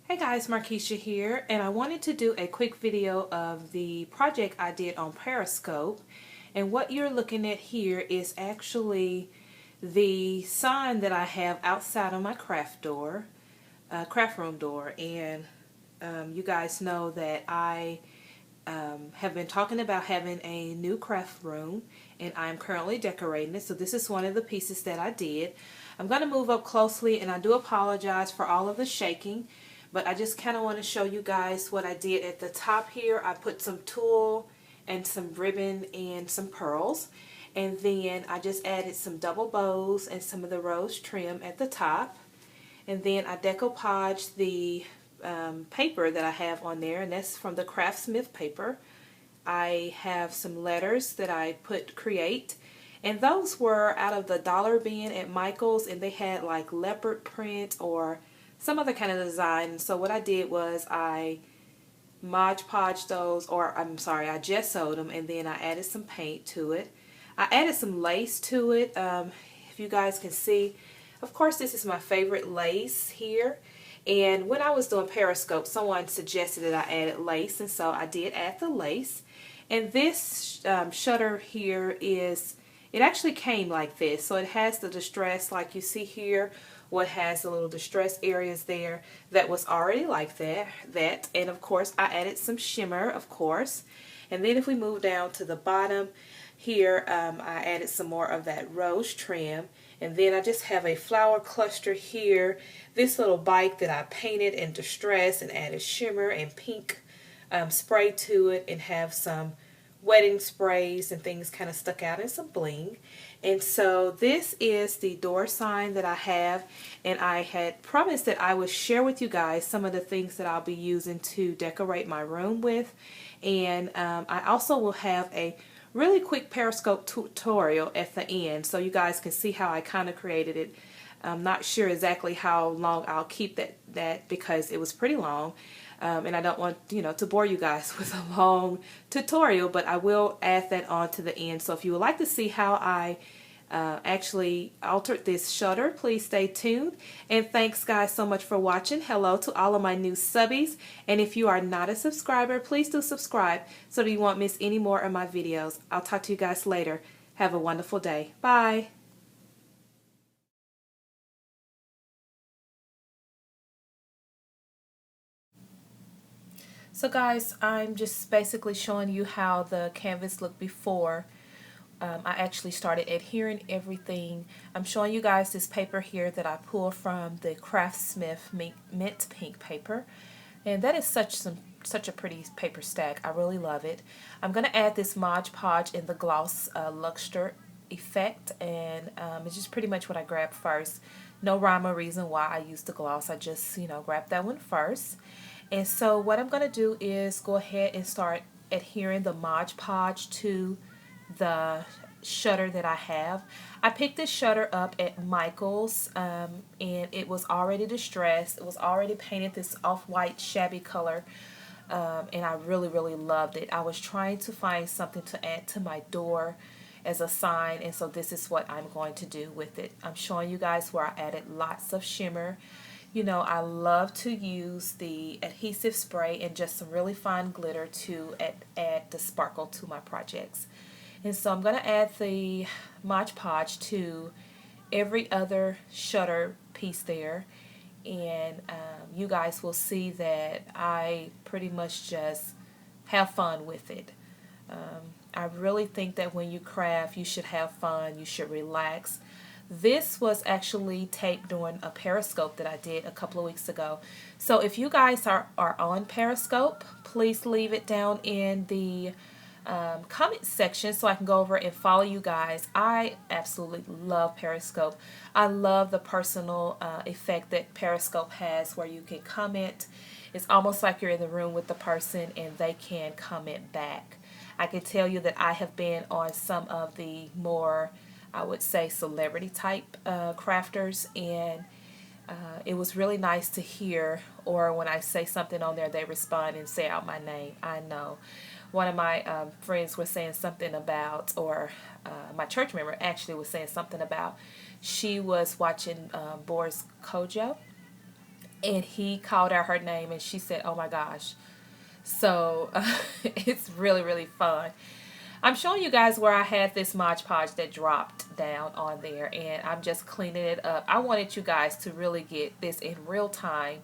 Hey guys, Markisha here, and I wanted to do a quick video of the project I did on Periscope. And what you're looking at here is actually the sign that I have outside of my craft room door. And you guys know that I have been talking about having a new craft room, and I'm currently decorating it. So this is one of the pieces that I did. I'm going to move up closely, and I do apologize for all of the shaking, but I just kind of want to show you guys what I did at the top here. I put some tulle and some ribbon and some pearls, and then I just added some double bows and some of the rose trim at the top. And then I decoupaged the paper that I have on there, and that's from the Craftsmith paper. I have some letters that I put create, and those were out of the dollar bin at Michael's, and they had like leopard print or some other kind of design. So what I did was I Mod Podged those, or I'm sorry, I gessoed them, and then I added some paint to it. I added some lace to it. If you guys can see, of course this is my favorite lace here. And when I was doing Periscope, someone suggested that I added lace, and so I did add the lace. And this shutter here it actually came like this. So it has the distress like you see here. What has the little distress areas there that was already like that. And of course I added some shimmer, of course. And then if we move down to the bottom here, I added some more of that rose trim. And then I just have a flower cluster here. This little bike that I painted in distress and added shimmer and pink spray to it, and have some wedding sprays and things kind of stuck out, and some bling. And so this is the door sign that I have, and I had promised that I would share with you guys some of the things that I'll be using to decorate my room with. And I also will have a really quick Periscope tutorial at the end, so you guys can see how I kind of created it. I'm not sure exactly how long I'll keep that because it was pretty long. And I don't want to bore you guys with a long tutorial, but I will add that on to the end. So if you would like to see how I actually altered this shutter, please stay tuned. And thanks guys so much for watching. Hello to all of my new subbies, and if you are not a subscriber, please do subscribe so that you won't miss any more of my videos. I'll talk to you guys later. Have a wonderful day. Bye. So guys, I'm just basically showing you how the canvas looked before I actually started adhering everything. I'm showing you guys this paper here that I pulled from the Craftsmith mint pink paper, and that is such a pretty paper stack. I really love it. I'm going to add this Mod Podge in the gloss luster effect, and it's just pretty much what I grabbed first. No rhyme or reason why I used the gloss. I just grabbed that one first. And so what I'm going to do is go ahead and start adhering the Mod Podge to the shutter that I have. I picked this shutter up at Michael's, and it was already distressed. It was already painted this off-white shabby color, and I really loved it. I was trying to find something to add to my door as a sign, and so this is what I'm going to do with it. I'm showing you guys where I added lots of shimmer. I love to use the adhesive spray and just some really fine glitter to add the sparkle to my projects. And so I'm going to add the Mod Podge to every other shutter piece there. And you guys will see that I pretty much just have fun with it. I really think that when you craft, you should have fun, you should relax. This was actually taped during a Periscope that I did a couple of weeks ago. So if you guys are on Periscope, please leave it down in the comment section so I can go over and follow you guys. I absolutely love Periscope. I love the personal effect that Periscope has, where you can comment. It's almost like you're in the room with the person and they can comment back. I can tell you that I have been on some of the more, I would say, celebrity type crafters, and it was really nice to hear, or when I say something on there, they respond and say out my name. I know. One of my friends was saying something about, or my church member actually was saying something about, she was watching Boris Kojo, and he called out her name and she said, "Oh my gosh." So it's really, really fun. I'm showing you guys where I had this Mod Podge that dropped down on there, and I'm just cleaning it up. I wanted you guys to really get this in real time,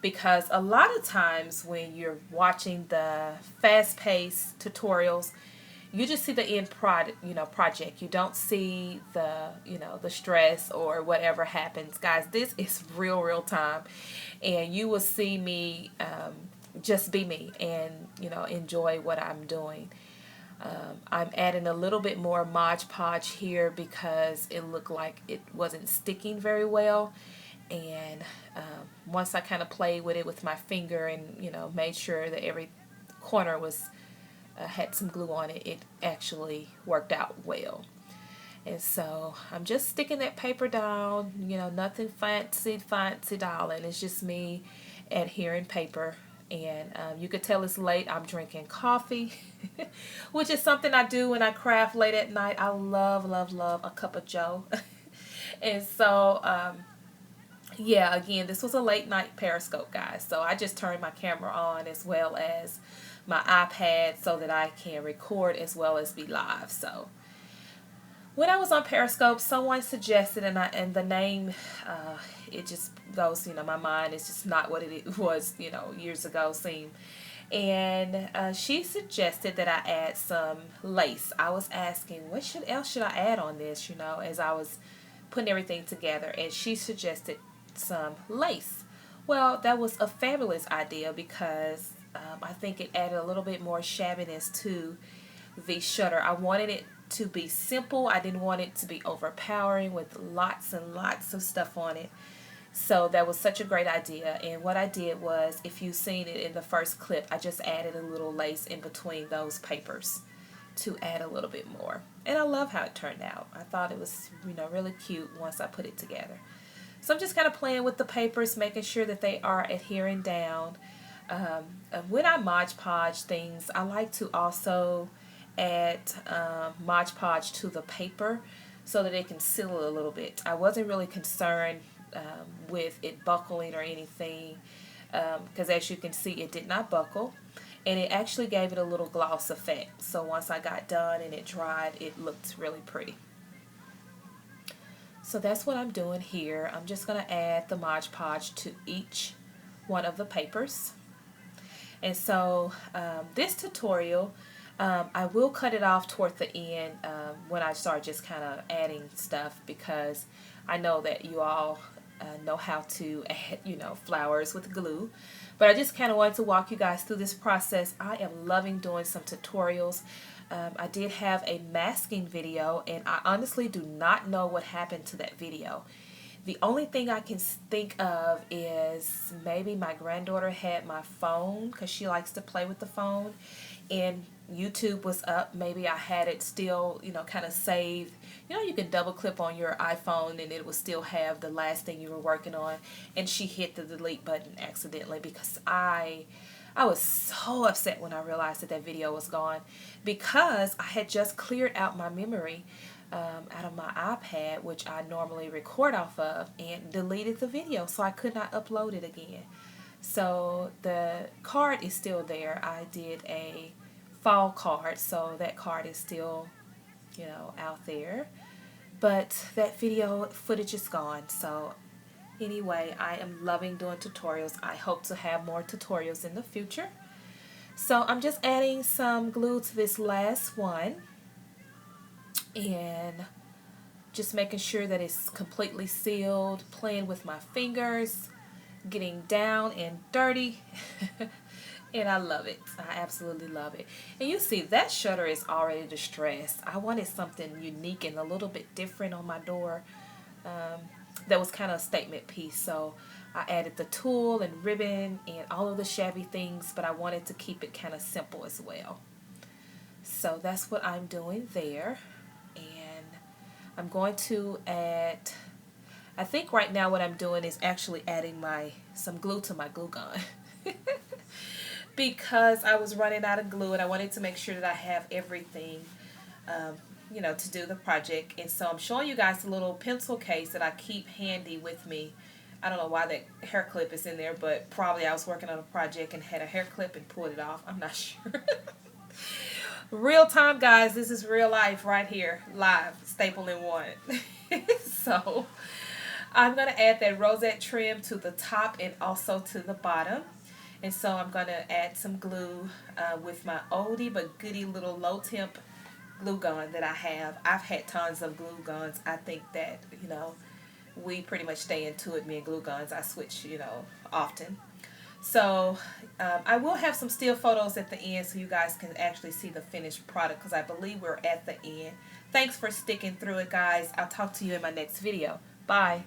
because a lot of times when you're watching the fast-paced tutorials, you just see the end product, project. You don't see the, the stress or whatever happens. Guys, this is real, real time, and you will see me just be me and, enjoy what I'm doing. I'm adding a little bit more Mod Podge here because it looked like it wasn't sticking very well. And once I kind of played with it with my finger and, made sure that every corner was had some glue on it, it actually worked out well. And so I'm just sticking that paper down, nothing fancy darling. It's just me adhering paper. And you could tell it's late. I'm drinking coffee, which is something I do when I craft late at night. I love, love, love a cup of joe. And so, yeah, again, this was a late night Periscope, guys. So I just turned my camera on as well as my iPad so that I can record as well as be live. So when I was on Periscope, someone suggested, and the name, it just goes, my mind is just not what it was, years ago seemed. And she suggested that I add some lace. I was asking, what else should I add on this, as I was putting everything together. And she suggested some lace. Well, that was a fabulous idea because I think it added a little bit more shabbiness to the shutter. I wanted it to be simple. I didn't want it to be overpowering with lots and lots of stuff on it. So that was such a great idea. And what I did was, if you've seen it in the first clip, I just added a little lace in between those papers to add a little bit more. And I love how it turned out. I thought it was, really cute once I put it together. So I'm just kind of playing with the papers, making sure that they are adhering down. When I Mod Podge things, I like to also add Mod Podge to the paper so that it can seal it a little bit. I wasn't really concerned with it buckling or anything because as you can see, it did not buckle, and it actually gave it a little gloss effect. So once I got done and it dried, it looked really pretty. So that's what I'm doing here. I'm just going to add the Mod Podge to each one of the papers. And so this tutorial, I will cut it off toward the end when I start just kind of adding stuff, because I know that you all know how to add, flowers with glue. But I just kind of wanted to walk you guys through this process. I am loving doing some tutorials. I did have a masking video, and I honestly do not know what happened to that video. The only thing I can think of is maybe my granddaughter had my phone because she likes to play with the phone, and YouTube was up. Maybe I had it still, kind of saved. You can double click on your iPhone and it will still have the last thing you were working on, and she hit the delete button accidentally because I was so upset when I realized that video was gone, because I had just cleared out my memory out of my iPad, which I normally record off of, and deleted the video, so I could not upload it again. So the card is still there. I did a fall card, so that card is still, out there. But that video footage is gone. So anyway, I am loving doing tutorials. I hope to have more tutorials in the future. So I'm just adding some glue to this last one, and just making sure that it's completely sealed, playing with my fingers, getting down and dirty. And I love it. I absolutely love it. And you see that shutter is already distressed. I wanted something unique and a little bit different on my door that was kind of a statement piece. So I added the tulle and ribbon and all of the shabby things, but I wanted to keep it kind of simple as well. So that's what I'm doing there. And I'm going to add, I think right now what I'm doing is actually adding some glue to my glue gun. Because I was running out of glue and I wanted to make sure that I have everything, to do the project. And so I'm showing you guys a little pencil case that I keep handy with me I don't know why that hair clip is in there, but probably I was working on a project and had a hair clip and pulled it off. I'm not sure. Real time, guys. This is real life right here, live, staple in one. So I'm going to add that rosette trim to the top and also to the bottom. And so I'm going to add some glue with my oldie but goodie little low temp glue gun that I have. I've had tons of glue guns. I think that, you know, we pretty much stay into it, me and glue guns. I switch, you know, often. So I will have some still photos at the end so you guys can actually see the finished product, because I believe we're at the end. Thanks for sticking through it, guys. I'll talk to you in my next video. Bye.